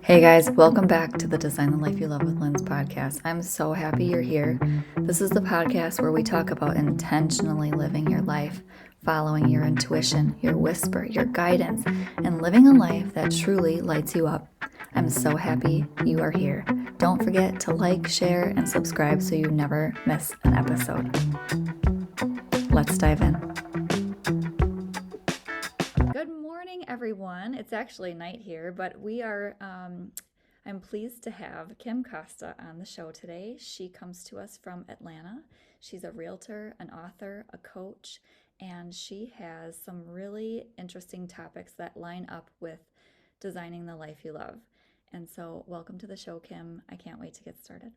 Hey guys, welcome back to the Design the Life You Love with Lynz podcast. I'm so happy you're here. This is the podcast where we talk about intentionally living your life, following your intuition, your whisper, your guidance, and living a life that truly lights you up. I'm so happy you are here. Don't forget to like, share, and subscribe so you never miss an episode. Let's dive in. Good morning, everyone. It's actually night here, but I'm pleased to have Kim Costa on the show today. She comes to us from Atlanta. She's a realtor, an author, a coach, and she has some really interesting topics that line up with designing the life you love. And so, welcome to the show, Kim. I can't wait to get started.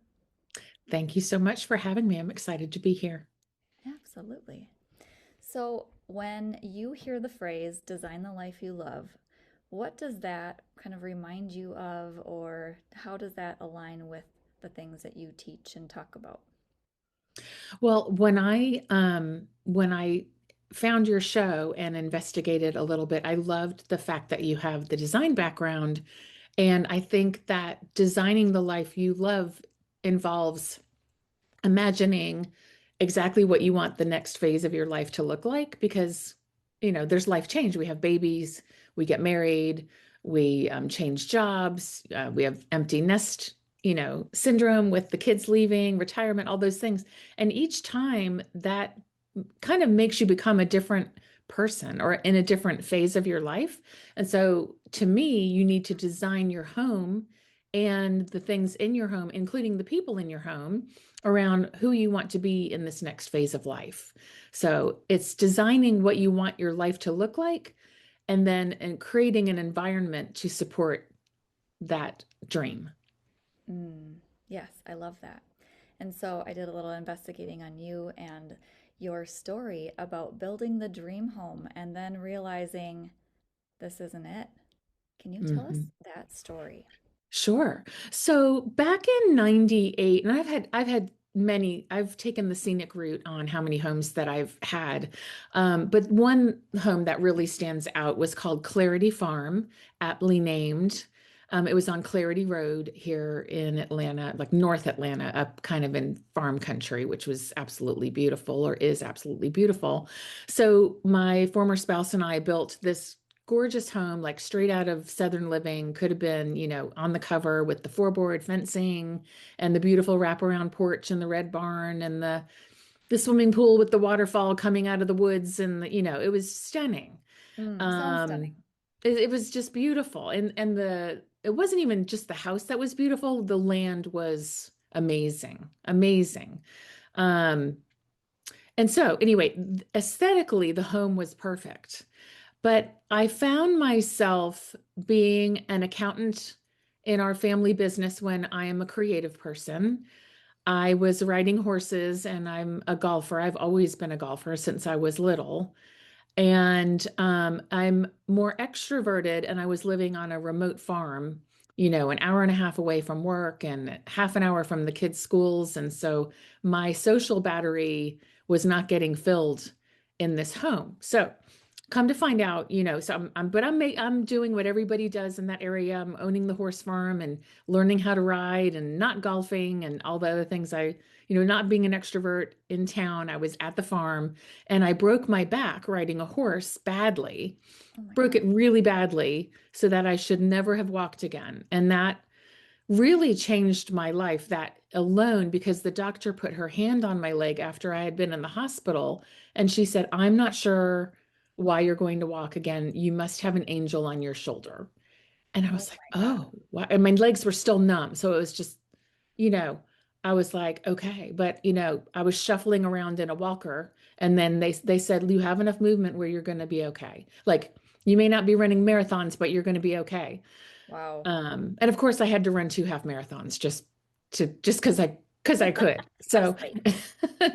Thank you so much for having me. I'm excited to be here. Absolutely. So, when you hear the phrase design the life you love, what does that kind of remind you of, or how does that align with the things that you teach and talk about? Well, when I found your show and investigated a little bit, I loved the fact that you have the design background. And I think that designing the life you love involves imagining exactly what you want the next phase of your life to look like because, there's life change. We have babies, we get married, we change jobs, we have empty nest, syndrome with the kids leaving, retirement, all those things. And each time that kind of makes you become a different person or in a different phase of your life. And so to me, you need to design your home and the things in your home, including the people in your home, around who you want to be in this next phase of life. So it's designing what you want your life to look like and creating an environment to support that dream. Yes, I love that. And so I did a little investigating on you and your story about building the dream home and then realizing this isn't it. Can you tell us Mhm. that story? Sure. So back in 98, and I've taken the scenic route on how many homes that I've had. But one home that really stands out was called Clarity Farm, aptly named. It was on Clarity Road here in Atlanta, like North Atlanta, up kind of in farm country, which was absolutely beautiful or is absolutely beautiful. So my former spouse and I built this gorgeous home, like straight out of Southern Living, could have been, on the cover with the floorboard fencing and the beautiful wraparound porch and the red barn and the swimming pool with the waterfall coming out of the woods. And, it was stunning. Sounds Um, stunning. it was just beautiful. It wasn't even just the house that was beautiful. The land was amazing, amazing. Um, and so anyway, aesthetically, the home was perfect. But I found myself being an accountant in our family business when I am a creative person. I was riding horses and I'm a golfer. I've always been a golfer since I was little. And I'm more extroverted, and I was living on a remote farm, an hour and a half away from work and half an hour from the kids' schools. And so my social battery was not getting filled in this home. So come to find out, so I'm doing what everybody does in that area. I'm owning the horse farm and learning how to ride and not golfing and all the other things. Not being an extrovert in town, I was at the farm and I broke my back riding a horse badly, Oh my broke gosh. it really badly so that I should never have walked again. And that really changed my life, that alone, because the doctor put her hand on my leg after I had been in the hospital. And she said, I'm not sure why you're going to walk again. You must have an angel on your shoulder. And I Oh was like, my God. oh, wow. And my legs were still numb. So it was just, you know, I was like, okay. But, I was shuffling around in a walker. And then they said, you have enough movement where you're going to be okay. Like, you may not be running marathons, but you're going to be okay. Wow. And of course I had to run two half marathons just because I could. So Trust me.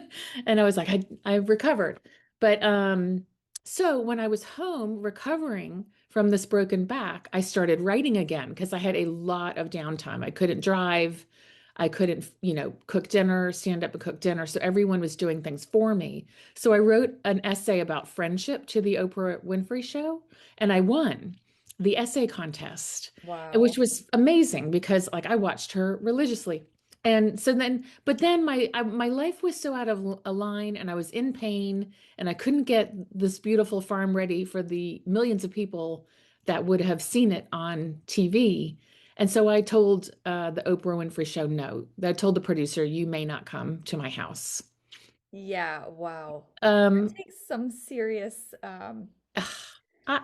and I was like, I recovered. But so when I was home recovering from this broken back, I started writing again because I had a lot of downtime. I couldn't drive. I couldn't, cook dinner, stand up and cook dinner. So everyone was doing things for me. So I wrote an essay about friendship to the Oprah Winfrey Show and I won. the essay contest, which Wow. was amazing because like I watched her religiously. And so then, but then my life was so out of a line and I was in pain and I couldn't get this beautiful farm ready for the millions of people that would have seen it on TV. And so I told the Oprah Winfrey Show, no. I told the producer, you may not come to my house. Yeah, wow. That Um, takes some serious I,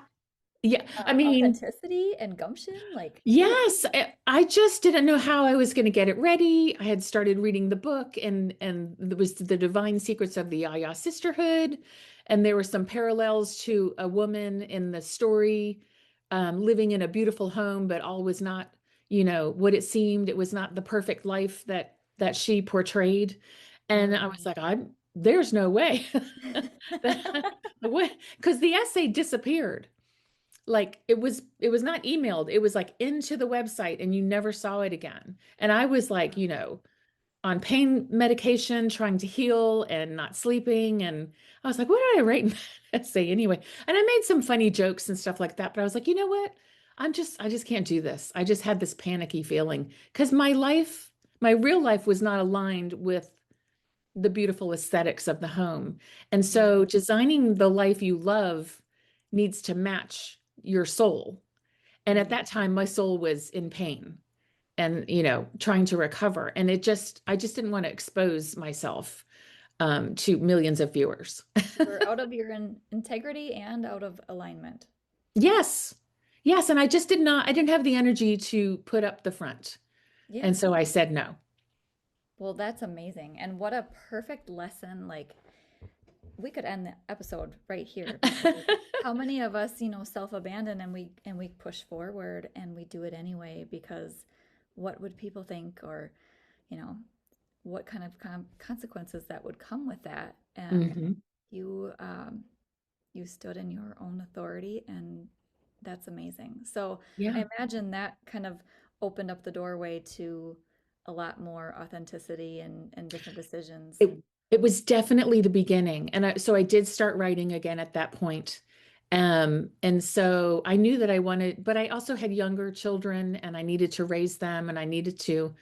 yeah, I mean, authenticity and gumption. Like, whew. yes, I just didn't know how I was going to get it ready. I had started reading the book and there was the divine secrets of the Yaya sisterhood, and there were some parallels to a woman in the story living in a beautiful home, but all was not, what it seemed. It was not the perfect life that she portrayed. And I was Mm. like, there's no way that the way because the essay disappeared, like it was not emailed, it was like into the website and you never saw it again. And I was like, on pain medication trying to heal and not sleeping, and I was like, what did I write in that essay anyway? And I made some funny jokes and stuff like that, but I was like, you know what, I just can't do this. I just had this panicky feeling because my real life was not aligned with the beautiful aesthetics of the home. And so Mm. designing the life you love needs to match your soul. And at Mm. that time, my soul was in pain and, trying to recover. And I just didn't want to expose myself to millions of viewers. You were out of your integrity and out of alignment. Yes. Yes. And I didn't have the energy to put up the front. Yeah. And so I said no. Well, that's amazing. And what a perfect lesson. Like, we could end the episode right here because how many of us, self-abandon and we push forward and we do it anyway because what would people think, or, you know, what kind of consequences that would come with that. And Hmm. you you stood in your own authority, and that's amazing. So Yeah. I imagine that kind of opened up the doorway to a lot more authenticity and different decisions. It was definitely the beginning. And so I did start writing again at that point. And so I knew that I wanted, but I also had younger children and I needed to raise them and I needed to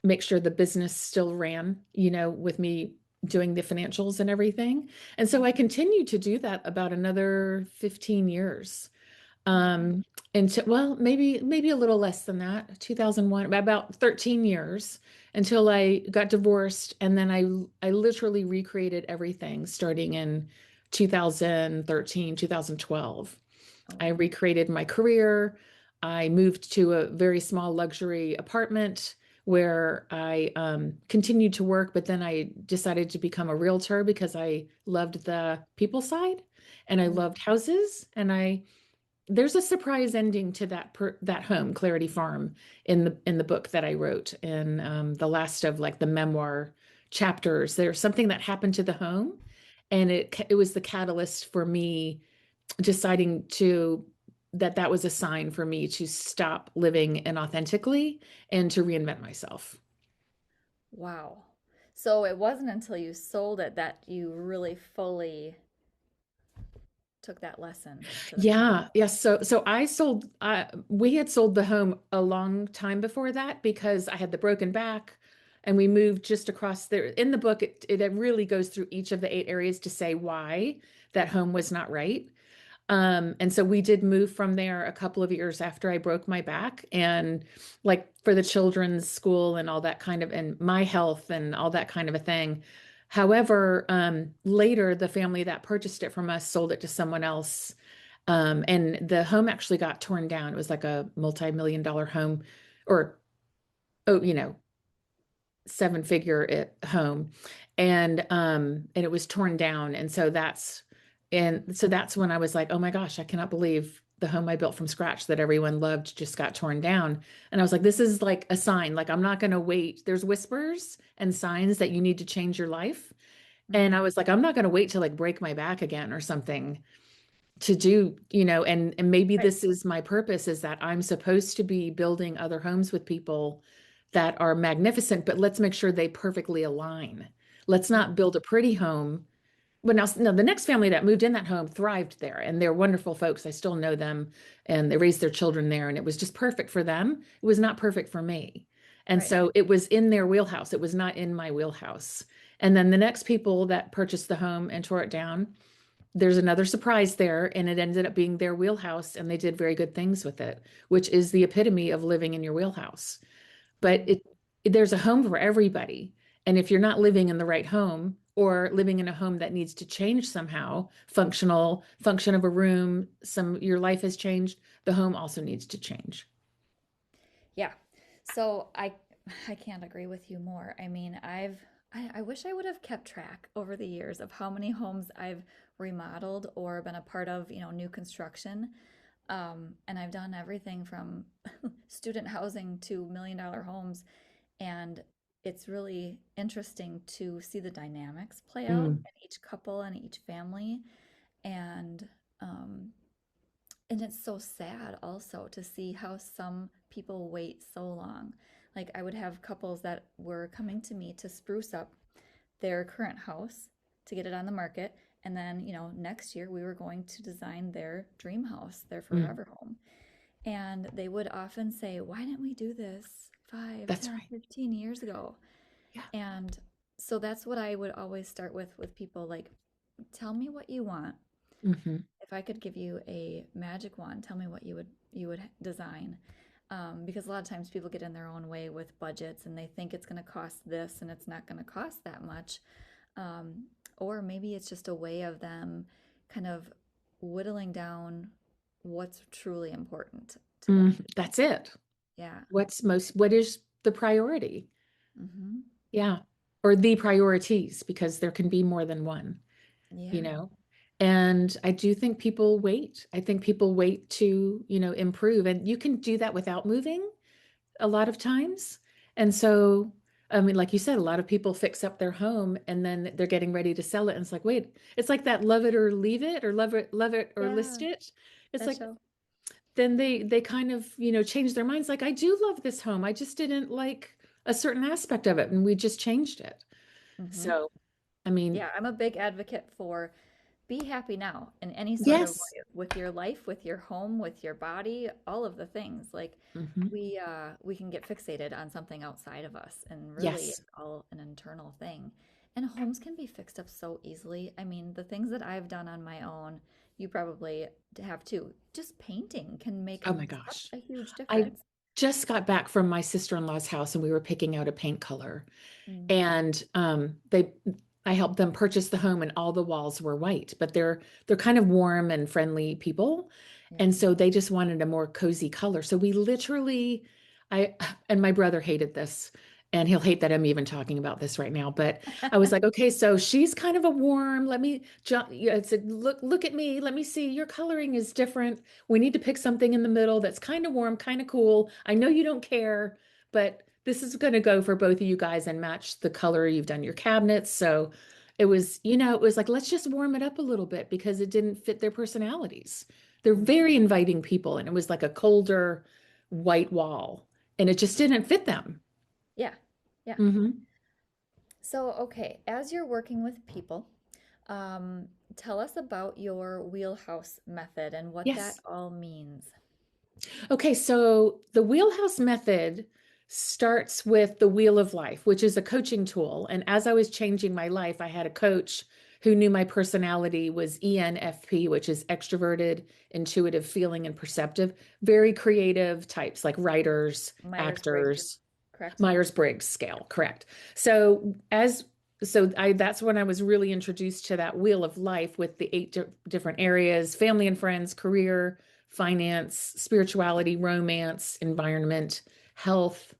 make sure the business still ran, with me doing the financials and everything. And so I continued to do that about another 15 years. Wow. Um, well, maybe a little less than that, 2001, about 13 years until I got divorced, and then I literally recreated everything starting in 2013, 2012. I Oh, recreated my career. I moved to a very small luxury apartment where I continued to work, but then I decided to become a realtor because I loved the people side and I mm, loved houses, and there's a surprise ending to that home, Clarity Farm, in the book that I wrote in the last of like the memoir chapters. There's something that happened to the home, and it was the catalyst for me deciding that was a sign for me to stop living inauthentically and to reinvent myself. wow. So it wasn't until you sold it that you really fully took that lesson to the next Yeah, level. yes. So we had sold the home a long time before that because I had the broken back and we moved just across there. In the book, it really goes through each of the 8 areas to say why that home was not right. And so we did move from there a couple of years after I broke my back, and like for the children's school and all that kind of, and my health and all that kind of a thing. However, later the family that purchased it from us sold it to someone else. And the home actually got torn down. It was like a multi-million-dollar home, or, oh, seven-figure home, and it was torn down. And so that's when I was like, oh my gosh, I cannot believe the home I built from scratch that everyone loved just got torn down. And I was like, this is like a sign. Like, I'm not going to wait. There's whispers and signs that you need to change your life. And I Mm, was like, I'm not going to wait to like break my back again or something to do. And maybe right. this is my purpose, is that I'm supposed to be building other homes with people that are magnificent, but let's make sure they perfectly align. Let's Mm, not build a pretty home But now, no, the next family that moved in that home thrived there, and they're wonderful folks. I still know them, and they raised their children there, and it was just perfect for them. It was not perfect for me. And Right. so it was in their wheelhouse. It was not in my wheelhouse. And then the next people that purchased the home and tore it down, there's another surprise there, and it ended up being their wheelhouse, and they did very good things with it, which is the epitome of living in your wheelhouse. But Mhm. there's a home for everybody. And if you're not living in the right home or living in a home that needs to change somehow, function of a room, your life has changed, the home also needs to change. Yeah. So I can't agree with you more. I mean, I wish I would have kept track over the years of how many homes I've remodeled or been a part of, new construction. And I've done everything from student housing to million-dollar homes. And it's really interesting to see the dynamics play out Mm, in each couple and each family. And um, and it's so sad also to see how some people wait so long. Like I would have couples that were coming to me to spruce up their current house to get it on the market. And then, next year we were going to design their dream house, their mm, forever home. And they would often say, why didn't we do this 5, that's 10, right. 15 years ago? Yeah. And so that's what I would always start with people like, tell me what you want. Hmm. If I could give you a magic wand, tell me what you would design. Because a lot of times people get in their own way with budgets and they think it's going to cost this and it's not going to cost that much. Um, or maybe it's just a way of them kind of whittling down what's truly important to them. That's it. Yeah. What is the priority? Hmm. Yeah. Or the priorities, because there can be more than one, you Yeah. know? And I do think people wait. I think people wait to, improve. And you can do that without moving a lot of times. And so, I mean, like you said, a lot of people fix up their home and then they're getting ready to sell it. And it's like, wait, it's like that love it or leave it or love it or list Yeah. it. It's That like, show. then they kind of, change their minds. Like, I do love this home. I just didn't like a certain aspect of it. And we just changed it. Hmm. So, I mean, Yeah, I'm a big advocate for be happy now in any sort of yes. way with your life, with your home, with your body, all of the things. Like Hmm. we can get fixated on something outside of us and really Yes. it's all an internal thing. And homes can be fixed up so easily. I mean, the things that I've done on my own, you probably have too. Just painting can make Oh my such gosh. a huge I difference. just got back from my sister-in-law's house and we were picking out a paint color. Mm, And I helped them purchase the home and all the walls were white, but they're kind of warm and friendly people. yeah. And so they just wanted a more cozy color. So we literally, I and my brother hated this, and he'll hate that I'm even talking about this right now. But I was like, okay, so she's kind of a warm. Yeah, I said, look at me. Let me see. Your coloring is different. We need to pick something in the middle that's kind of warm, kind of cool. I know you don't care, but this is going to go for both of you guys and match the color you've done your cabinets. So it was like, let's just warm it up a little bit because it didn't fit their personalities. They're Mm, very inviting people, and it was like a colder white wall, and it just didn't fit them. yeah. Yeah. Hmm. So, okay, as you're working with people, um, tell us about your wheelhouse method and what that Yes. all means. Okay, so the wheelhouse method starts with the wheel of life, which is a coaching tool. And as I was changing my life, I had a coach who knew my personality was ENFP, which is extroverted, intuitive, feeling, and perceptive. Very creative types like writers, Myers-Briggs, actors. correct? Myers-Briggs scale, correct. So as so I that's when I was really introduced to that wheel of life with the eight different areas: family and friends, career, finance, spirituality, romance, environment, health.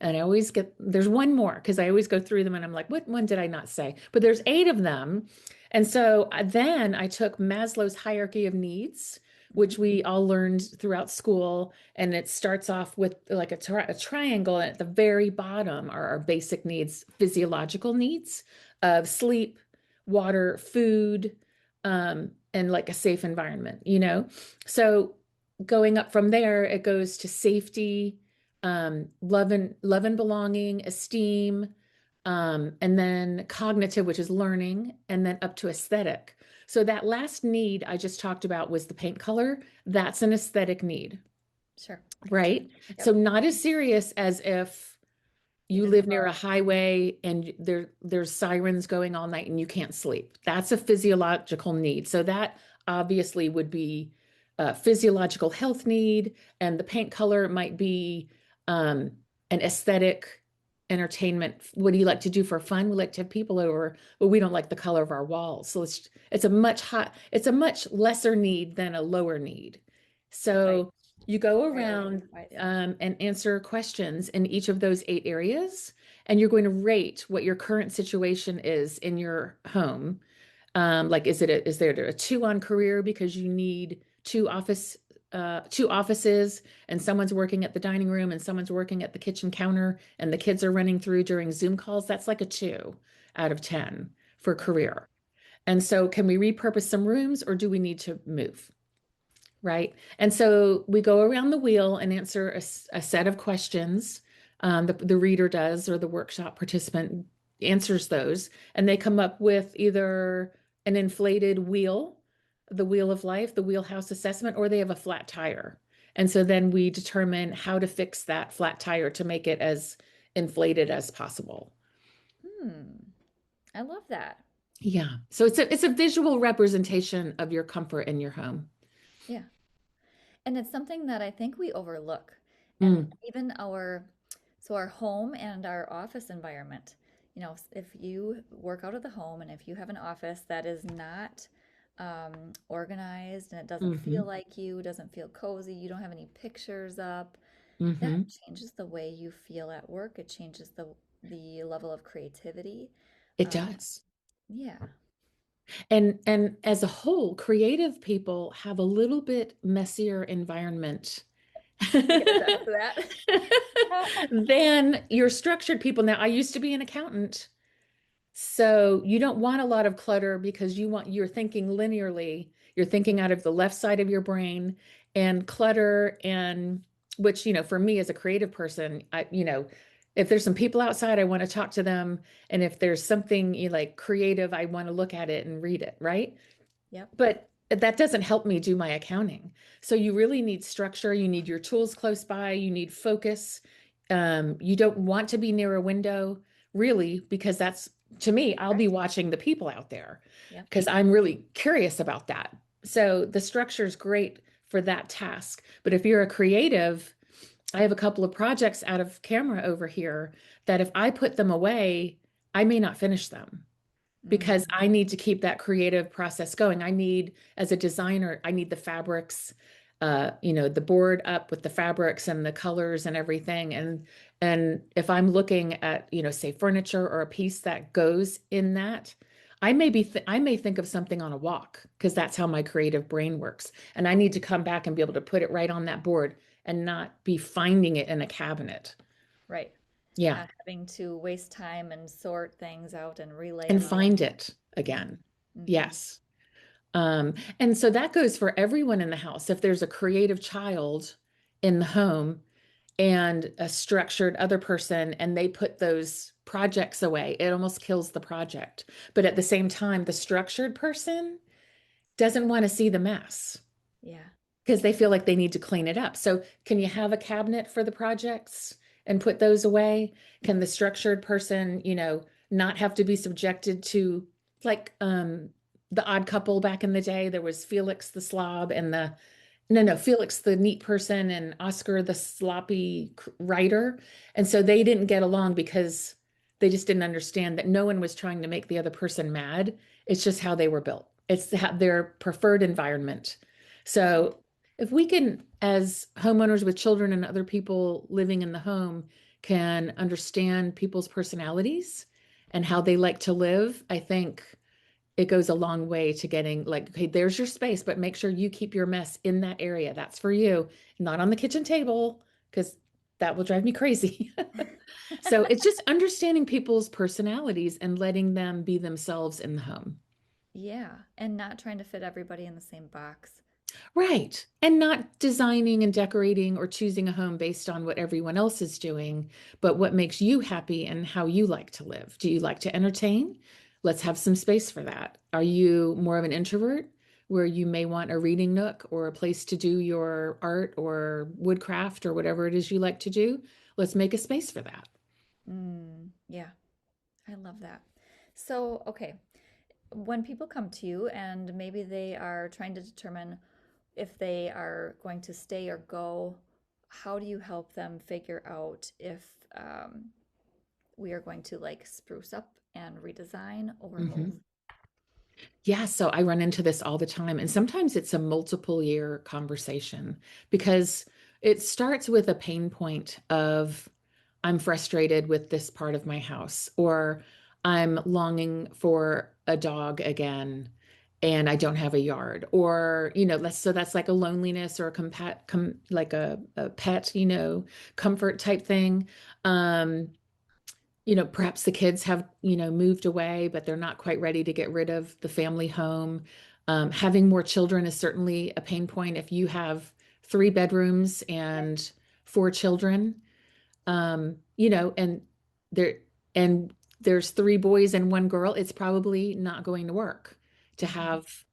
And I always there's one more because I always go through them and I'm like, what one did I not say? But there's eight of them. And so then I took Maslow's hierarchy of needs, Hmm. which we all learned throughout school. And it starts off with like a triangle. And at the very bottom are our basic needs, physiological needs of sleep, water, food, and like a safe environment. So going up from there, it goes to safety, love and belonging, esteem, and then cognitive, which is learning, and then up to aesthetic. So that last need I just talked about was the paint color. That's an aesthetic need, Sure. right? So Yep. not as serious as if You you just live have near a a, highway and there's sirens going all night and you can't sleep. That's a physiological need. So that obviously would be a physiological health need, and the paint color might be an aesthetic entertainment. What do you like to do for fun? We like to have people over, but we don't like the color of our walls. So it's a much lesser need than a lower need. right. So you go Right. around Yeah. and answer questions in each of those 8 areas, and you're going to rate what your current situation is in your home. Like, is there a 2 on career because you need two offices, and someone's working at the dining room and someone's working at the kitchen counter, and the kids are running through during Zoom calls? That's like a 2 out of 10 for Okay. career. And so, can we repurpose some rooms or do we need to move? Right. And so we go around the wheel and answer a set of questions. The reader does, or the workshop participant answers those, and they come up with either an inflated wheel, the wheel of life, the wheelhouse assessment, or they have a flat tire. And so then we determine how to fix that flat tire to make it as inflated as possible. Hmm. I love that. Yeah. So it's a visual representation of your comfort in your home. Yeah. And it's something that I think we overlook. And Mm, even our home and our office environment, if you work out of the home and if you have an office that is not organized and it doesn't feel hmm like you, doesn't feel cozy, you don't have any pictures up, that hmm changes the way you feel at work. It changes the level of creativity. It Um, does. yeah. And as a whole, creative people have a little bit messier environment I can attest to that. than your structured people. Now, I used to be an accountant, so you don't want a lot of clutter because you're thinking linearly. You're thinking out of the left side of your brain, and clutter, and which, for me as a creative person, if there's some people outside, I want to talk to them. And if there's something like creative, I want to look at it and read it, right? Yep. But that doesn't help me do my accounting. So you really need structure. You need your tools close by. You need focus. You don't want to be near a window, really, because to me, I'll be Correct. watching the people out there Yep. because I'm really curious about that. So the structure is great for that task. But if you're a creative, I have a couple of projects out of camera over here that if I put them away, I may not finish them because Mm, I need to keep that creative process going. As a designer, I need the fabrics, the board up with the fabrics and the colors and everything. And if I'm looking at, say furniture or a piece that goes in that, I may think of something on a walk because that's how my creative brain works. And I need to come back and be able to put it right on that board and not be finding it in a cabinet. right. Yeah. Not having to waste time and sort things out and relay And them out. find it Yeah. again. Hmm. Yes. And so that goes for everyone in the house. If there's a creative child in the home and a structured other person and they put those projects away, it almost kills the project. But at the same time, the structured person doesn't want to see the mess Yeah. because they feel like they need to clean it up. So, can you have a cabinet for the projects and put those away? Can the structured person, not have to be subjected to like the odd couple back in the day? There was Felix the slob and the no, Felix the neat person and Oscar the sloppy writer. And so they didn't get along because they just didn't understand that no one was trying to make the other person mad. It's just how they were built. It's their preferred environment. So if we can, as homeowners with children and other people living in the home, can understand people's personalities and how they like to live, I think it goes a long way to getting like, okay, there's your space, but make sure you keep your mess in that area. That's for you, not on the kitchen table, because that will drive me crazy. So it's just understanding people's personalities and letting them be themselves in the home. Yeah. And not trying to fit everybody in the same box. Right. And not designing and decorating or choosing a home based on what everyone else is doing, but what makes you happy and how you like to live. Do you like to entertain? Let's have some space for that. Are you more of an introvert where you may want a reading nook or a place to do your art or woodcraft or whatever it is you like to do? Let's make a space for that. Yeah, I love that. So, okay, when people come to you and maybe they are trying to determine if they are going to stay or go, how do you help them figure out if we are going to like spruce up and redesign or move? Mhm. Yeah, so I run into this all the time. And sometimes it's a multiple year conversation because it starts with a pain point of I'm frustrated with this part of my house, or I'm longing for a dog again and I don't have a yard, or, so that's like a loneliness or a like a pet, comfort type thing. Um, perhaps the kids have, moved away, but they're not quite ready to get rid of the family home. Having more children is certainly a pain point. If you have 3 bedrooms and 4 children, and there and there's 3 boys and 1 girl, it's probably not going to work to Mhm. have,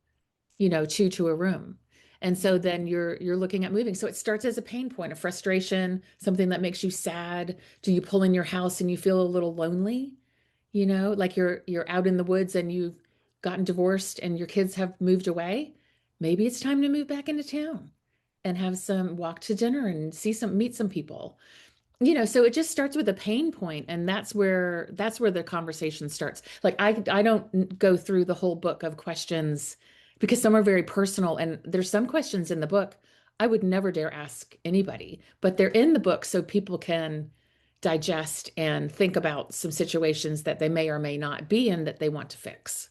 two to a room. And Yeah. so then you're looking at moving. So it starts as a pain point, a frustration, something that makes you sad. Do you pull in your house and you feel a little lonely? Like you're out in the woods and you've gotten divorced and your kids have moved away. Maybe it's time to move back into town and have some walk to dinner and meet some people. So it just starts with a pain point, and that's where the conversation starts. Like I don't go through the whole book of questions because some are very personal, and there's some questions in the book I would never dare ask anybody, but they're in the book so people can digest and think about some situations that they may or may not be in that they want to fix.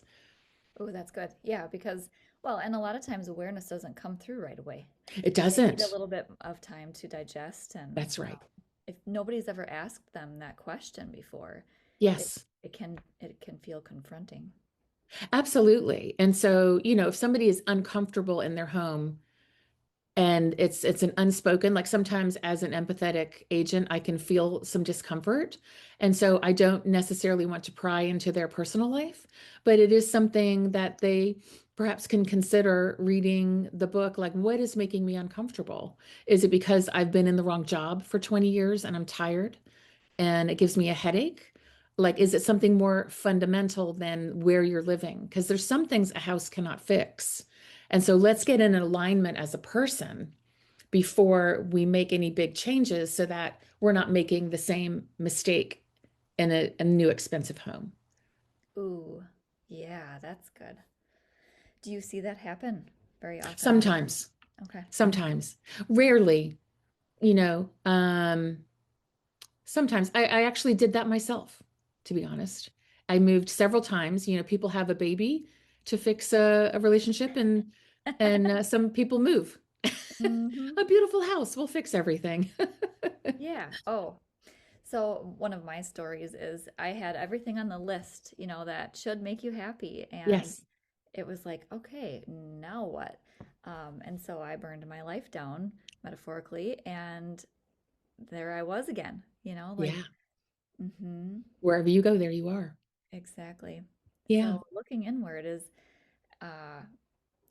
Oh, that's good. Yeah, because, well, and a lot of times awareness doesn't come through right away. It They need a doesn't. little bit of time to digest, and That's right. if nobody's ever asked them that question before, it Yes. it can feel confronting. Absolutely. And so, if somebody is uncomfortable in their home, and it's an unspoken, like sometimes as an empathetic agent I can feel some discomfort, and so I don't necessarily want to pry into their personal life, but it is something that they perhaps can consider reading the book. Like, what is making me uncomfortable? Is it because I've been in the wrong job for 20 years and I'm tired and it gives me a headache? Like, is it something more fundamental than where you're living? Because there's some things a house cannot fix. And so let's get in alignment as a person before we make any big changes so that we're not making the same mistake in a new expensive home. Ooh, yeah, that's good. Do you see that happen very often? Sometimes, Okay. sometimes, rarely, you know, um, sometimes I actually did that myself, to be honest. I moved several times. People have a baby to fix a relationship, and some people move. Hmm. A beautiful house will fix everything. Yeah. Oh, so one of my stories is I had everything on the list, that should make you happy. And Yes. it was like, okay, now what? And so I burned my life down metaphorically, and there I was again, like, Yeah. mm-hmm, Wherever you go, there you are. exactly. Yeah. So looking inward uh,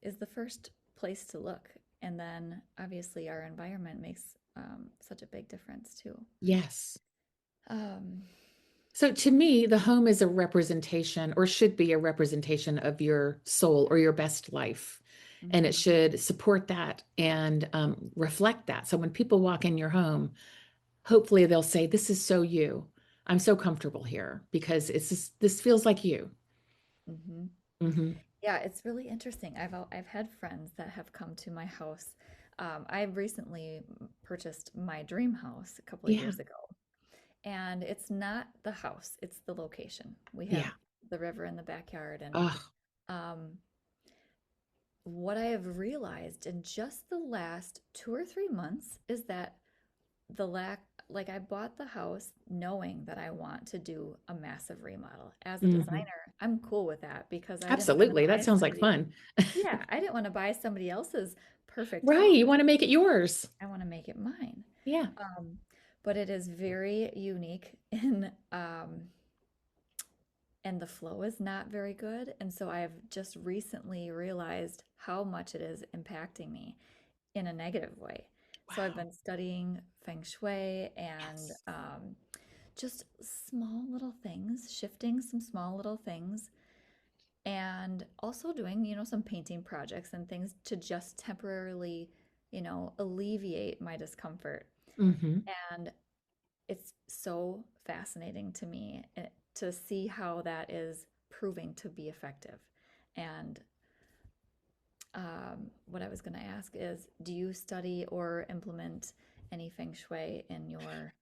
is the first place to look. And then obviously our environment makes such a big difference too. Yes. Um, So to me, the home is a representation or should be a representation of your soul or your best life. And it mhm, should support that and reflect that. So when people walk in your home, hopefully they'll say, "This is so you. I'm so comfortable here because this feels like you." mhm. Hmm. Yeah, it's really interesting. I've had friends that have come to my house. I recently purchased my dream house a couple of Yeah. years ago, and it's not the house, it's the location. We have Yeah. the river in the backyard, and Oh, um, what I have realized in just the last 2 or 3 months is that the lack like I bought the house knowing that I want to do a massive remodel. As a Hmm. designer, I'm cool with that because I didn't want to Absolutely. That buy sounds like somebody. fun. Yeah, I didn't want to buy somebody else's perfect Right. house. You want to make it yours. I want to make it mine. Yeah. Um, but it is very unique in and the flow is not very good. And so I've just recently realized how much it is impacting me in a negative way. So I've Wow. been studying feng shui and Yes. just small little things, shifting some small little things, and also doing, some painting projects and things to just temporarily, alleviate my discomfort. Hmm. And it's so fascinating to me to see how that is proving to be effective. And what I was going to ask is, do you study or implement any feng shui in your?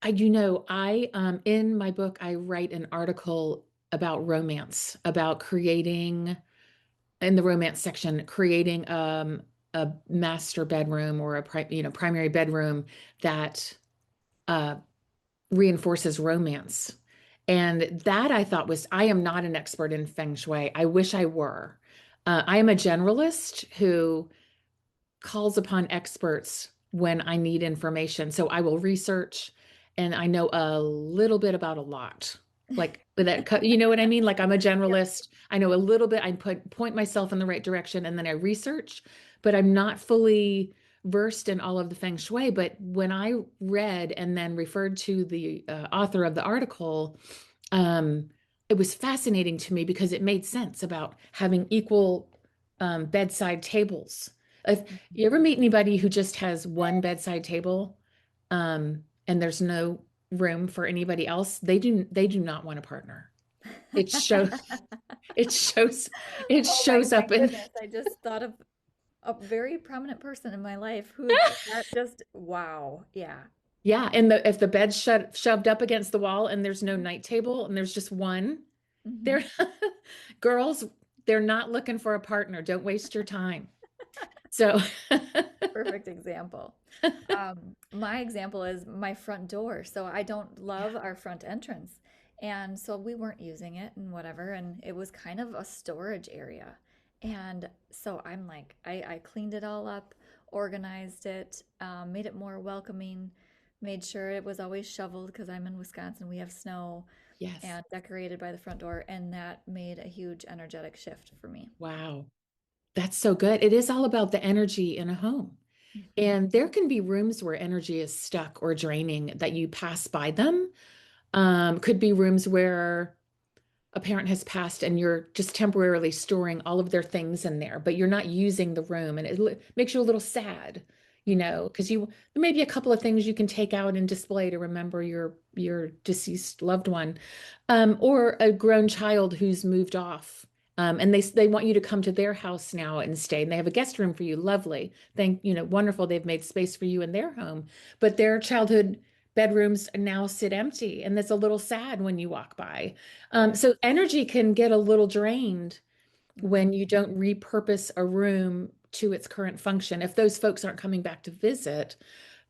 I in my book I write an article about romance, about creating in the romance section, creating a master bedroom or primary bedroom that uh reinforces romance. And that I thought was, I am not an expert in feng shui. I wish I were. I am a generalist who calls upon experts when I need information. So I will research and I know a little bit about a lot. Like that, you know what I mean? Like I'm a Yep. generalist. I know a little bit. I point myself in the right direction and then I research, but I'm not fully versed in all of the feng shui. But when I read and then referred to the author of the article, um, it was fascinating to me because it made sense about having equal bedside tables. If you ever Mhm. meet anybody who just has one bedside table, and there's no room for anybody else, they do not want a partner. It shows it shows it Oh my shows up in goodness. I just thought of a very prominent person in my life who that just, wow. Yeah. yeah, and if the bed's shoved up against the wall and there's no night table and there's just one, they're Mhm. girls, they're not looking for a partner. Don't waste your time. So Perfect example. My example is my front door. So I don't yeah. love our front entrance. And so we weren't using it and whatever. And it was kind of a storage area. And so I'm like, I cleaned it all up, organized it, made it more welcoming, made sure it was always shoveled because I'm in Wisconsin. We have snow Yes. and decorated by the front door. And that made a huge energetic shift for me. Wow. That's so good. It is all about the energy in a home. Mhm. And there can be rooms where energy is stuck or draining that you pass by them. Could be rooms where a parent has passed and you're just temporarily storing all of their things in there, but you're not using the room and makes you a little sad, Mhm. because there may be a couple of things you can take out and display to remember your deceased loved one, or a grown child who's moved off. And they want you to come to their house now and stay, and they have a guest room for you. Lovely, wonderful. They've made space for you in their home, but their childhood bedrooms now sit empty, and that's a little sad when you walk by. Yeah. So energy can get a little drained when Mhm. you don't repurpose a room to its current function. If those folks aren't coming back to visit,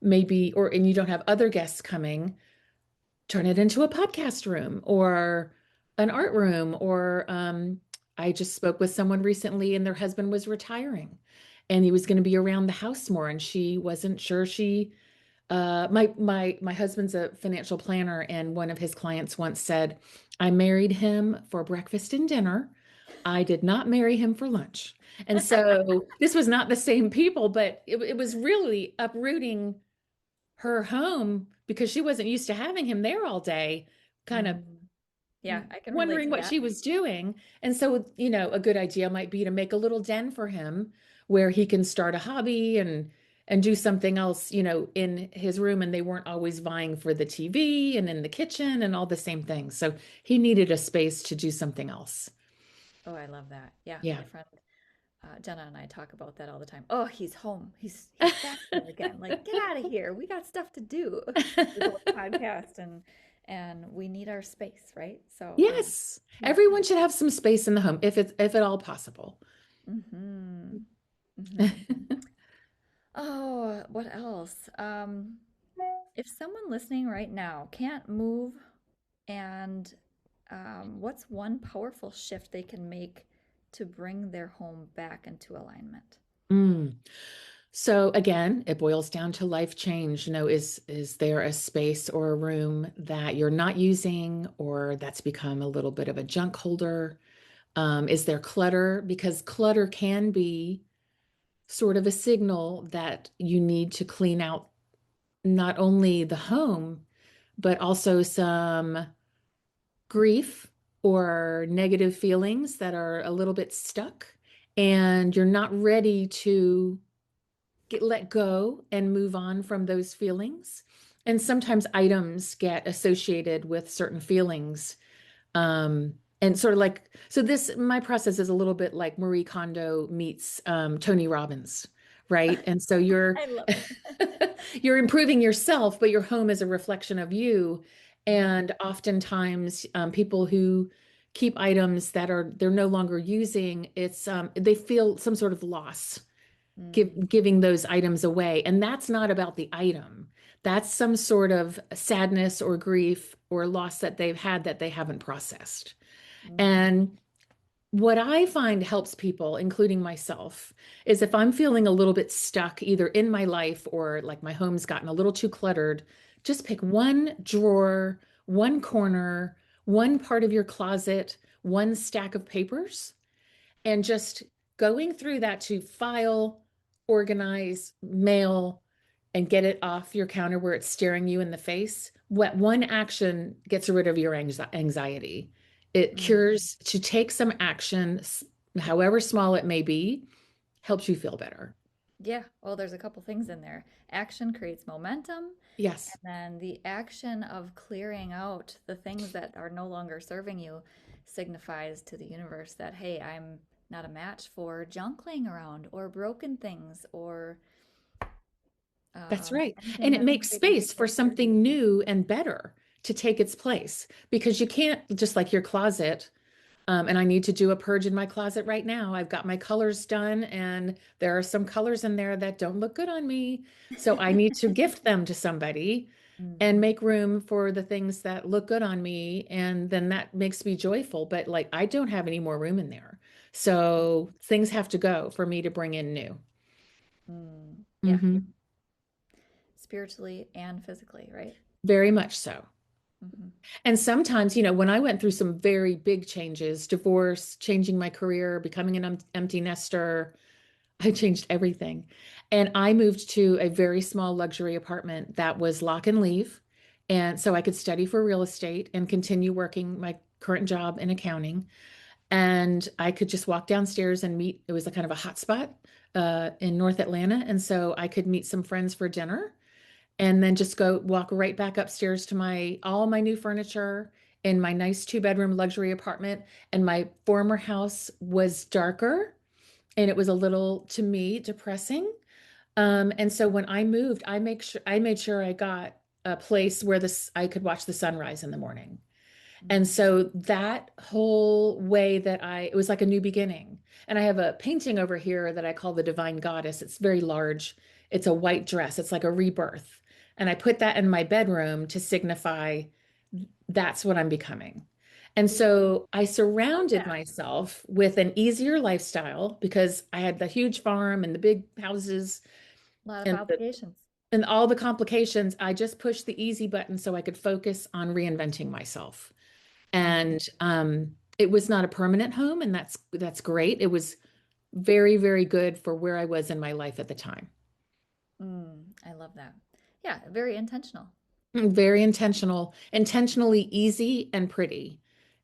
maybe, and you don't have other guests coming, turn it into a podcast room or an art room. Or I just spoke with someone recently and their husband was retiring and he was going to be around the house more and she wasn't sure my husband's a financial planner, and one of his clients once said, "I married him for breakfast and dinner. I did not marry him for lunch." And so this was not the same people, but it was really uprooting her home because she wasn't used to having him there all day, kind of Mm. Yeah, I can relate wondering to what that. she was doing. And so, a good idea might be to make a little den for him where he can start a hobby and do something else, in his room. And they weren't always vying for the TV and in the kitchen and all the same things. So he needed a space to do something else. Oh, I love that. Yeah, my Yeah. friend Jenna and I talk about that all the time. Oh, he's home. He's back there again. Like, get out of here. We got stuff to do. We're doing a podcast and we need our space, right? So, Yes. he's Everyone should have some space in the home if at all possible. mm-hmm. Mm-hmm. Oh, what else? If someone listening right now can't move, and what's one powerful shift they can make to bring their home back into alignment? Mm. So again, it boils down to life change. Is there a space or a room that you're not using or that's become a little bit of a junk holder? Is there clutter? Because clutter can be sort of a signal that you need to clean out not only the home, but also some grief or negative feelings that are a little bit stuck, and you're not ready to let go and move on from those feelings. And sometimes items get associated with certain feelings. And sort of like, so this, my process is a little bit like Marie Kondo meets Tony Robbins, right? And so you're I love it. you're improving yourself, but your home is a reflection of you. Mhm. And oftentimes, people who keep items that they're no longer using, they feel some sort of loss Mm, giving those items away. And that's not about the item. That's some sort of sadness or grief or loss that they've had that they haven't processed. mm, And what I find helps people, including myself, is if I'm feeling a little bit stuck either in my life or like my home's gotten a little too cluttered, just pick one drawer, one corner, one part of your closet, one stack of papers, and just going through that to file, organize, mail, and get it off your counter where it's staring you in the face. What one action gets rid of your anxiety. It mm. cures to take some action, however small it may be, helps you feel better. Yeah. Well, there's a couple things in there. Action creates momentum, Yes, and then the action of clearing out the things that are no longer serving you signifies to the universe that, hey, I'm not a match for junk laying around or broken things or that's right. anything And it that's makes creating space for discomfort. something new and better to take its place because you can't, just like your closet. And I need to do a purge in my closet right now. I've got my colors done, and there are some colors in there that don't look good on me. So I need to gift them to somebody and Mhm. make room for the things that look good on me. And then that makes me joyful. But like, I don't have any more room in there. So things have to go for me to bring in new. Mm. Yeah, Hmm. spiritually and physically, right? Very much so. Hmm. And sometimes, when I went through some very big changes, divorce, changing my career, becoming an empty nester, I changed everything. And I moved to a very small luxury apartment that was lock and leave. And so I could study for real estate and continue working my current job in accounting. And I could just walk downstairs and meet, it was a kind of a hot spot in North Atlanta. And so I could meet some friends for dinner and then just go walk right back upstairs to all my new furniture in my nice 2-bedroom luxury apartment. And my former house was darker and it was a little, to me, depressing. And so when I moved, I made sure I got a place where I could watch the sunrise in the morning. And Mm. so that whole way it was like a new beginning. And I have a painting over here that I call the Divine Goddess. It's very large. It's a white dress. It's like a rebirth. And I put that in my bedroom to signify that's what I'm becoming. And Ooh, so I love surrounded that. myself with an easier lifestyle because I had the huge farm and the big houses A lot of and obligations. and all the complications. I just pushed the easy button so I could focus on reinventing myself. Mm, And it was not a permanent home, and that's great. It was very, very good for where I was in my life at the time. I love that. Yeah, very intentional. Very intentional, intentionally easy and pretty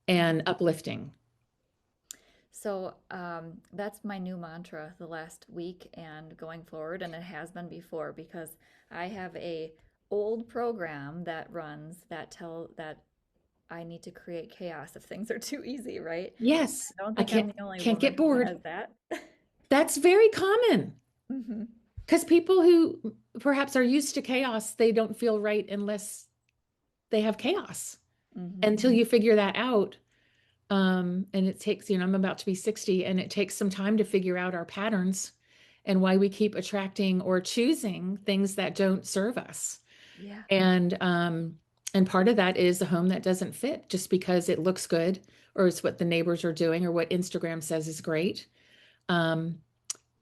Mhm. and uplifting. So that's my new mantra the last week and going forward, and it has been before because I have a old program that runs that I need to create chaos if things are too easy, right? Yes, I don't I think I'm the only can't woman get who bored. has that. That's very common Hmm. because people who perhaps are used to chaos, they don't feel right unless they have chaos. Hmm. Until you figure that out, and it takes, I'm about to be 60, and it takes some time to figure out our patterns and why we keep attracting or choosing things that don't serve us. Yeah. And part of that is a home that doesn't fit just because it looks good or it's what the neighbors are doing or what Instagram says is great. Um,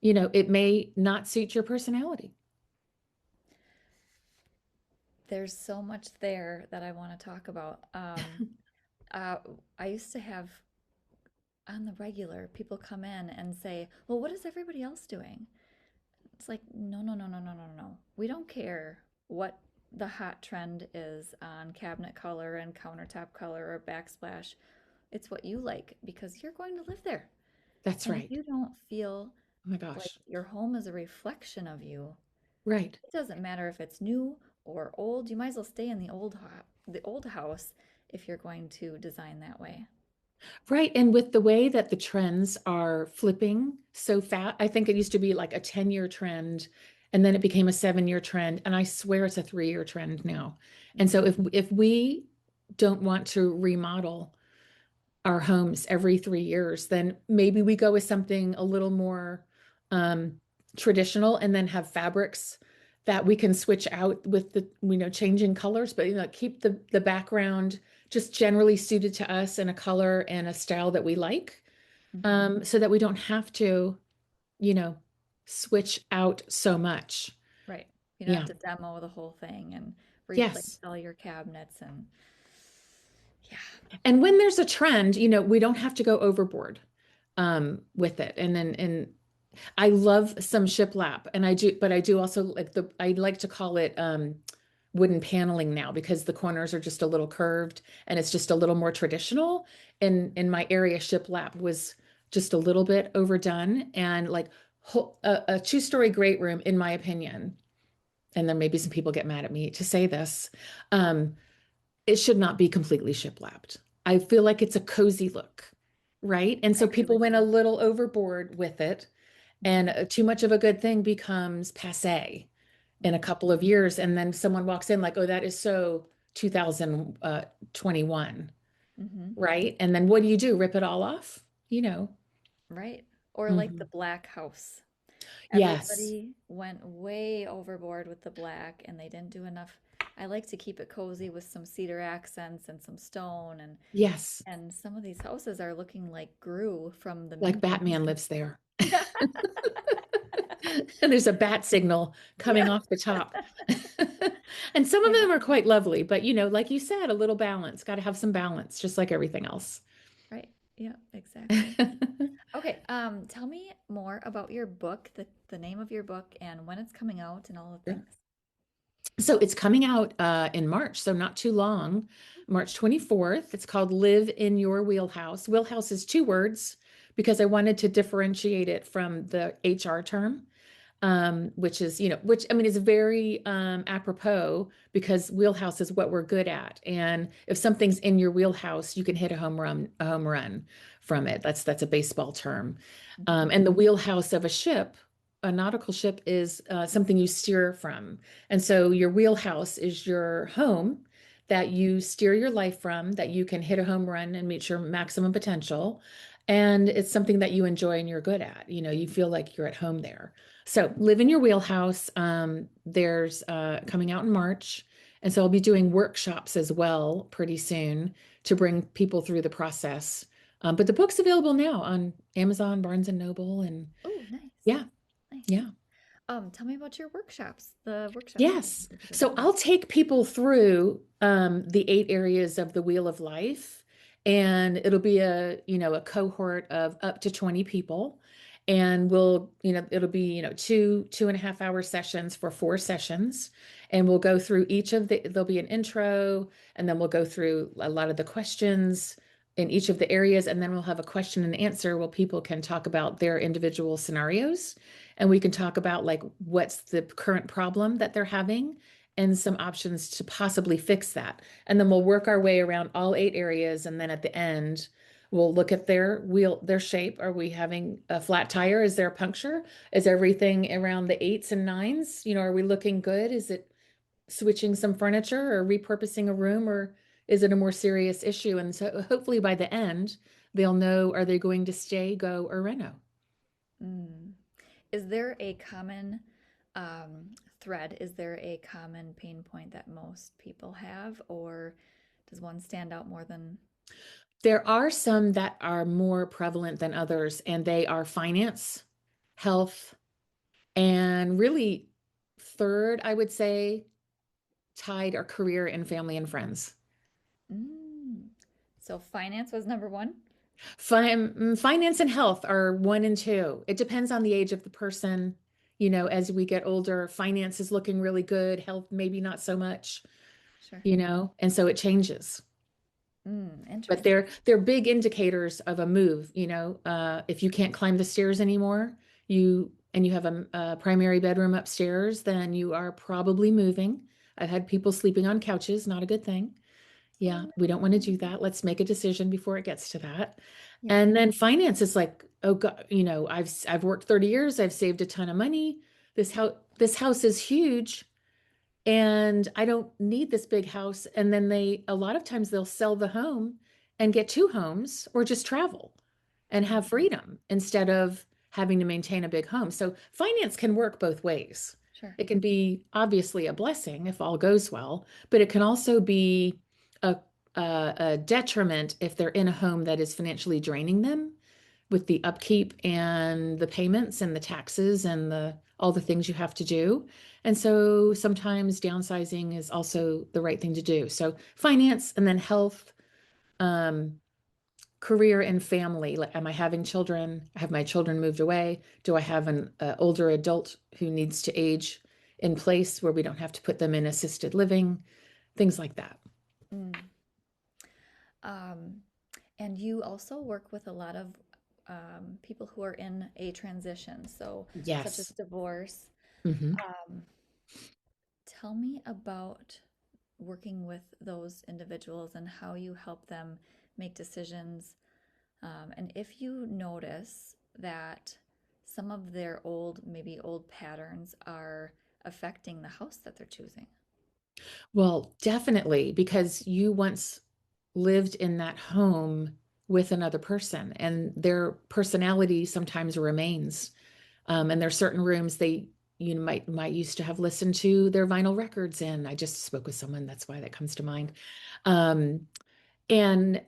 it may not suit your personality. There's so much there that I want to talk about. Uh, I used to have on the regular people come in and say, "Well, what is everybody else doing?" It's like, no, no, no, no, no, no, no. We don't care what the hot trend is on cabinet color and countertop color or backsplash. It's what you like because you're going to live there. That's And if right. you don't feel Oh my like gosh. your home is a reflection of you, Right. it doesn't matter if it's new or old. You might as well stay in the old house if you're going to design that way. Right. And with the way that the trends are flipping so fast, I think it used to be like a 10-year trend and then it became a 7-year trend. And I swear it's a 3-year trend now. And so Mhm. if we don't want to remodel our homes every 3 years, then maybe we go with something a little more um, traditional and then have fabrics that we can switch out with the, changing colors, but keep the background just generally suited to us in a color and a style that we like, Mhm. so that we don't have to, you know, switch out so much. Right. You don't have Yeah. to demo the whole thing and replace Yes. all your cabinets and yeah. And when there's a trend, we don't have to go overboard with it. And I love some shiplap, and I do also like I like to call it wooden paneling now because the corners are just a little curved and it's just a little more traditional. And in my area, shiplap was just a little bit overdone and like a two-story great room, in my opinion. And then maybe some people get mad at me to say this. Um, it should not be completely shiplapped. I feel like it's a cozy look, right? And I so agree people with went a you. little overboard with it and Mhm. too much of a good thing becomes passe in a Mhm. couple of years. And then someone walks in like, oh, that is so 2021, Mhm. right? And then what do you do? Rip it all off? You know? Right. Or like the Mhm. black house. Yes. Everybody went way overboard with the black and they didn't do enough. I like to keep it cozy with some cedar accents and some stone Yes. and some of these houses are looking like Gru from the Like Minions. Batman lives there. Yeah. And there's a bat signal coming Yeah. off the top. And some of Yeah. them are quite lovely, but like you said, a little balance. Got to have some balance, just like everything else. Right. Yeah, exactly. Okay, tell me more about your book, the name of your book and when it's coming out and all the Sure. things. So it's coming out in March, so not too long, March 24th. It's called Live in Your Wheelhouse. Wheelhouse is 2 words because I wanted to differentiate it from the HR term, which is, which I mean is very apropos because wheelhouse is what we're good at. And if something's in your wheelhouse, you can hit a home run from it. That's a baseball term. Mhm. And the wheelhouse of a ship, a nautical ship, is something you steer from. And so your wheelhouse is your home that you steer your life from, that you can hit a home run and meet your maximum potential. And it's something that you enjoy and you're good at. You feel like you're at home there. So live in your wheelhouse. There's coming out in March. And so I'll be doing workshops as well pretty soon to bring people through the process. But the book's available now on Amazon, Barnes and Noble, and Oh, nice. yeah, Nice. yeah. Tell me about your workshops, the workshops Yes. you're giving. So I'll take people through the 8 areas of the Wheel of Life, and it'll be a cohort of up to 20 people. And it'll be, 2.5 hour sessions for 4 sessions. And we'll go through there'll be an intro, and then we'll go through a lot of the questions in each of the areas. And then we'll have a question and answer where people can talk about their individual scenarios and we can talk about like what's the current problem that they're having and some options to possibly fix that. And then we'll work our way around all 8 areas. And then at the end, we'll look at their shape. Are we having a flat tire? Is there a puncture? Is everything around the 8s and 9s? Are we looking good? Is it switching some furniture or repurposing a room, or is it a more serious issue? And so hopefully by the end, they'll know, are they going to stay, go, or reno? Mm. Is there a common thread? Is there a common pain point that people have, or does one stand out more than? There are some that are more prevalent than others, and they are finance, health, and really third, I would say, tied are career and family and friends. Mm. So finance was number one? Finance and health are one and two. It depends on the age of the person. As we get older, finance is looking really good, health maybe not so much, Sure. and so it changes. But Interesting. they're big indicators of a move, if you can't climb the stairs anymore, you have a primary bedroom upstairs, then you are probably moving. I've had people sleeping on couches, not a good thing. Yeah, Oh we don't want to no. do that. Let's make a decision before it gets to that. Yeah. And then finance is like, oh God, I've worked 30 years, I've saved a ton of money. This house is huge and I don't need this big house. And then a lot of times they'll sell the home and get two homes or just travel and have Mm. freedom instead of having to maintain a big home. So finance can work both ways. Sure. It can be obviously a blessing if all goes well, but it can also be a, a detriment if they're in a home that is financially draining them with the upkeep and the payments and the taxes and the all the things you have to do. And so sometimes downsizing is also the right thing to do. So finance and then health, um, career and family. Like, am I having children? Have my children moved away? Do I have an older adult who needs to age in place where we don't have to put them in assisted living? Things like that. Mm. Um, and you also work with a lot of people who are in a transition, so such as Yes. divorce. Hmm. Um, Tell me about working with those individuals and how you help them make decisions. And if you notice that some of their maybe old patterns are affecting the house that they're choosing. Well, definitely, because you once lived in that home with another person, and their personality sometimes remains. And there's certain rooms might used to have listened to their vinyl records in. I just spoke with someone, that's why that comes to mind. Um, and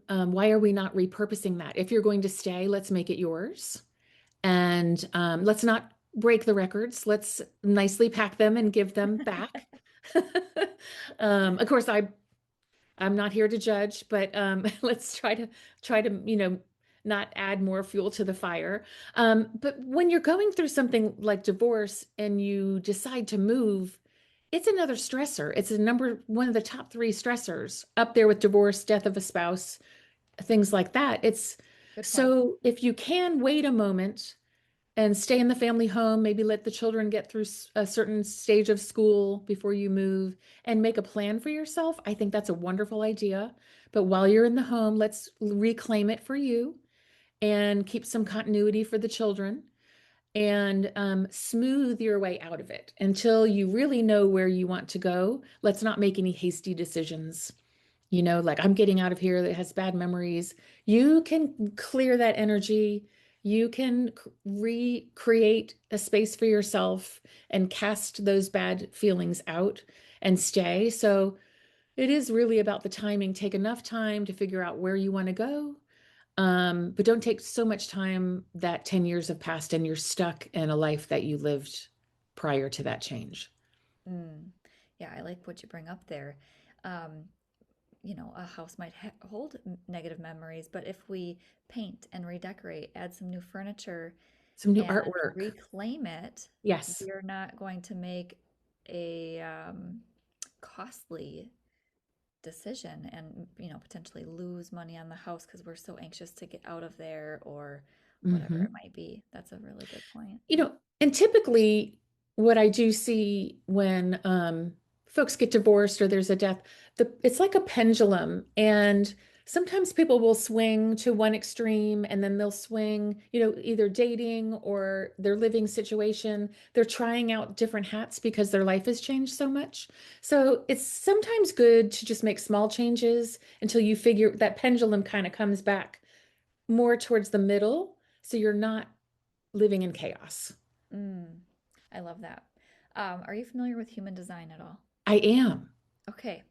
why are we not repurposing that? If you're going to stay, let's make it yours. And let's not break the records. Let's nicely pack them and give them back. Of course, I'm not here to judge, but let's try to not add more fuel to the fire. But when you're going through something like divorce and you decide to move, it's another stressor. It's one of the top three stressors up there with divorce, death of a spouse, things like that. It's Good point. so if you can wait a moment and stay in the family home, maybe let the children get through a certain stage of school before you move and make a plan for yourself. I think that's a wonderful idea. But while you're in the home, let's reclaim it for you and keep some continuity for the children and smooth your way out of it until you really know where you want to go. Let's not make any hasty decisions. Like I'm getting out of here that has bad memories. You can clear that energy. You can recreate a space for yourself and cast those bad feelings out and stay. So it is really about the timing. Take enough time to figure out where you want to go. But don't take so much time that 10 years have passed and you're stuck in a life that you lived prior to that change. Mm. Yeah, I like what you bring up there. Um, a house might hold negative memories, but if we paint and redecorate, add some new furniture, Some new and artwork. reclaim it, Yes. we're not going to make a costly decision and, potentially lose money on the house because we're so anxious to get out of there or whatever it Hmm. might be. That's a really good point. And typically what I do see when folks get divorced or there's a death, it's like a pendulum. And sometimes people will swing to one extreme and then they'll swing, either dating or their living situation. They're trying out different hats because their life has changed so much. So it's sometimes good to just make small changes until you figure that pendulum kind of comes back more towards the middle. So you're not living in chaos. Mm, I love that. Are you familiar with human design at all? I am. Okay.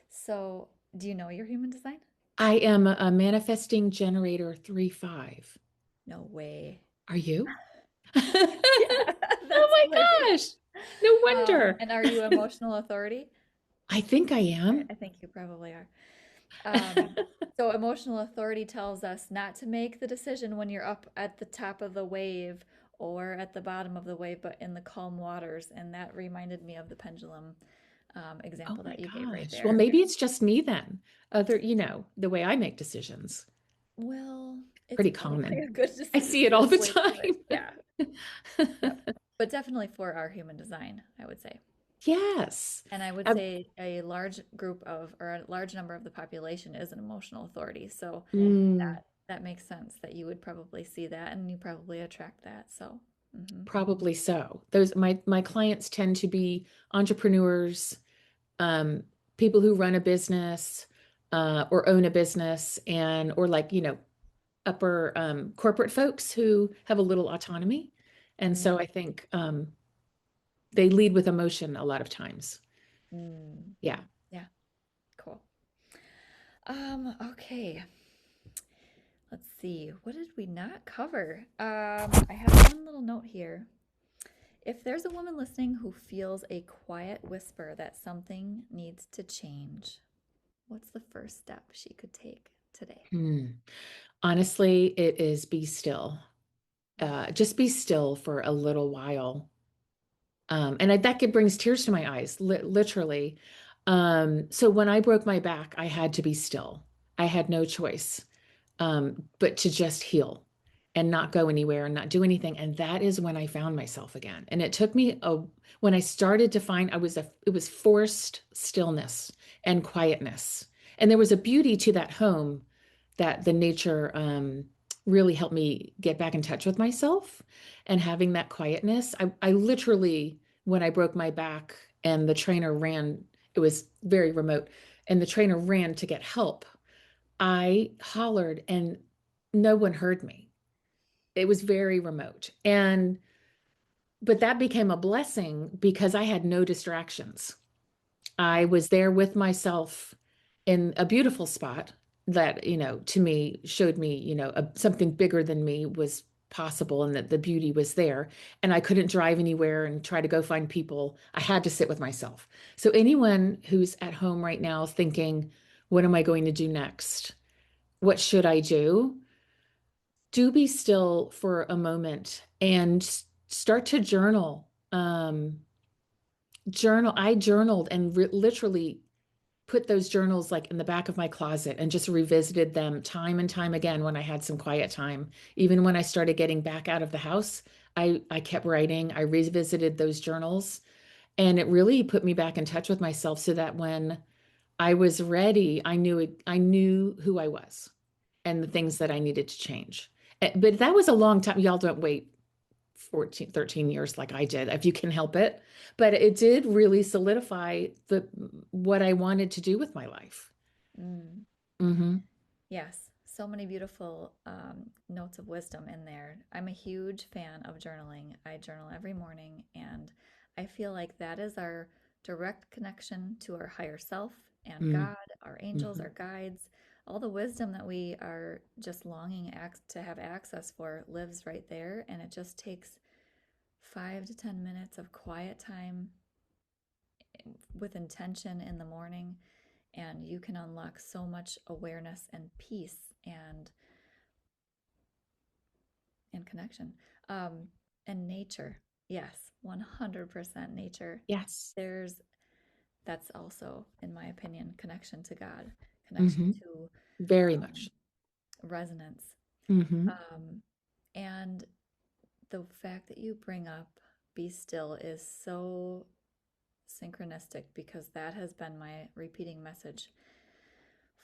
So, do you know your human design? I am a manifesting generator 3-5. No way. Are you? Yeah, Oh that's my hilarious. gosh. No wonder. And are you emotional authority? I think I I, am. I think you probably are. Um, so emotional authority tells us not to make the decision when you're up at the top of the wave or at the bottom of the wave, but in the calm waters. And that reminded me of the pendulum Oh example my that you gave right gosh. Well, there. maybe it's just me then. The way I make decisions. Well, it's Pretty probably common. a good I see it all good the way to put it. Yeah. time. Yep. But definitely for our human design, I would say. Yes. And I would Ab- say a large group of, or a large number of the population is an emotional authority. So mm, that makes sense that you would probably see that and you probably attract that. So, Probably so. Those my clients tend to be entrepreneurs, um, people who run a business, or own a business, and or like, upper corporate folks who have a little autonomy. And mm, so I think they lead with emotion a lot of times. mm, Yeah. yeah, cool. Okay. Let's see. What did we not cover? I have one little note here. If there's a woman listening who feels a quiet whisper that something needs to change, what's the first step she could take today? Hmm. Honestly, it is be still. Mm, Just be still for a little while. That brings tears to my eyes, literally. So when I broke my back, I had to be still. I had no choice, but to just heal and not go anywhere and not do anything. And that is when I found myself again. And it took me when I started to find, it was forced stillness and quietness. And there was a beauty to that home that the nature, really helped me get back in touch with myself and having that quietness. I literally, when I broke my back and the trainer ran, it was very remote, and the trainer ran to get help. I hollered and no one heard me. It was very remote. But that became a blessing because I had no distractions. I mm, was there with myself in a beautiful spot that, to me showed me, something bigger than me was possible and that the beauty was there. And I couldn't drive anywhere and try to go find people. I had to sit with myself. So anyone who's at home right now thinking, what am I going to do next? What should I do? Do be still for a moment and start to journal. Journal. I journaled and literally put those journals like in the back of my closet and just revisited them time and time again when I had some quiet time. Even when I started getting back out of the house, I kept writing. I revisited those journals, and it really put me back in touch with myself so that when I was ready, I knew who I was and the things that I needed to change. But that was a long time. Y'all don't wait 14, 13 years like I did, if you can help it. But it did really solidify the what I wanted to do with my life. mm. Hmm. Yes, so many beautiful notes of wisdom in there. I'm a huge fan of journaling. I journal every morning, and I feel like that is our direct connection to our higher self and Mm-hmm. God, our angels, our guides. All the wisdom that we are just longing to have access for lives right there, and it just takes 5 to 10 minutes of quiet time with intention in the morning, and you can unlock so much awareness and peace and connection. Um, and nature, yes, 100% nature. Yes. There's That's also, in my opinion, connection to God, connection Hmm. to Very um, much. resonance. Hmm. Um, and the fact that you bring up be still is so synchronistic because that has been my repeating message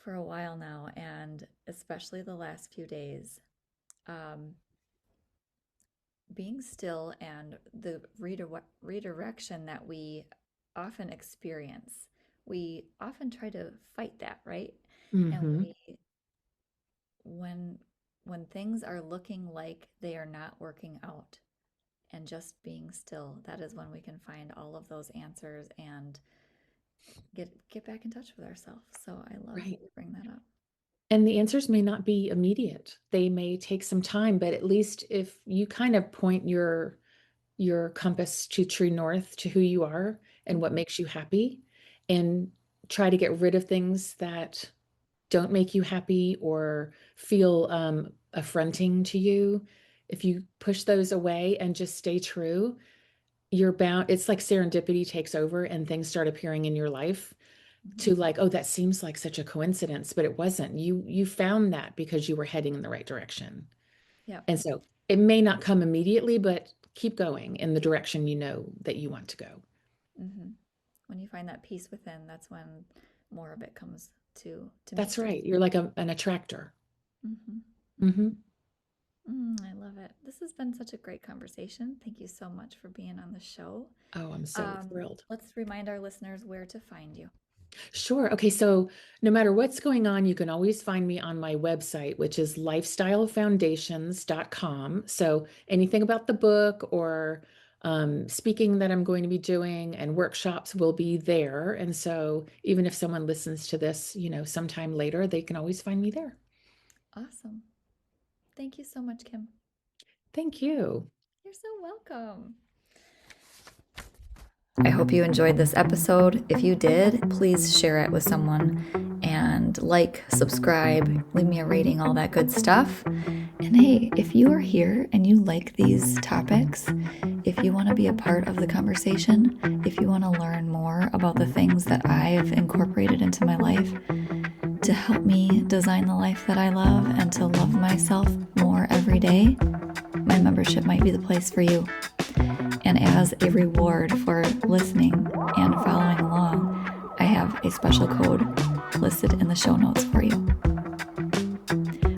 for a while now, and especially the last few days. Um, being still and the redirection that we often experience, we often try to fight that, right? And Hmm. we, when when things are looking like they are not working out, and just being still, that is when we can find all of those answers and get back in touch with ourselves. So I love that Right. you bring that up. And the answers may not be immediate. They may take some time, but at least if you kind of point your compass to true north, to who you are and what makes you happy, and try to get rid of things that don't make you happy or feel affronting to you. If you push those away and just stay true, you're bound. It's like serendipity takes over and things start appearing in your life Mm-hmm. to like, oh, that seems like such a coincidence, but it wasn't. You found that because you were heading in the right direction. Yep. And so it may not come immediately, but keep going in the direction you know that you want to go. Mm-hmm. When you find that peace within, that's when more of it comes to That's meet you. right. You're like an attractor. Mm-hmm. Hmm. I love it. This has been such a great conversation. Thank you so much for being on the show. Oh, I'm so thrilled. Let's remind our listeners where to find you. Sure. Okay. So no matter what's going on, you can always find me on my website, which is lifestylefoundations.com. So anything about the book or speaking that I'm going to be doing and workshops will be there. And so even if someone listens to this, sometime later, they can always find me there. Awesome. Thank you so much, Kim. Thank you. You're so welcome. I hope you enjoyed this episode. If you did, please share it with someone and subscribe, leave me a rating, all that good stuff. And hey, if you are here and you like these topics, if you want to be a part of the conversation, if you want to learn more about the things that I have incorporated into my life to help me design the life that I love and to love myself more every day, my membership might be the place for you. And as a reward for listening and following along, I have a special code listed in the show notes for you.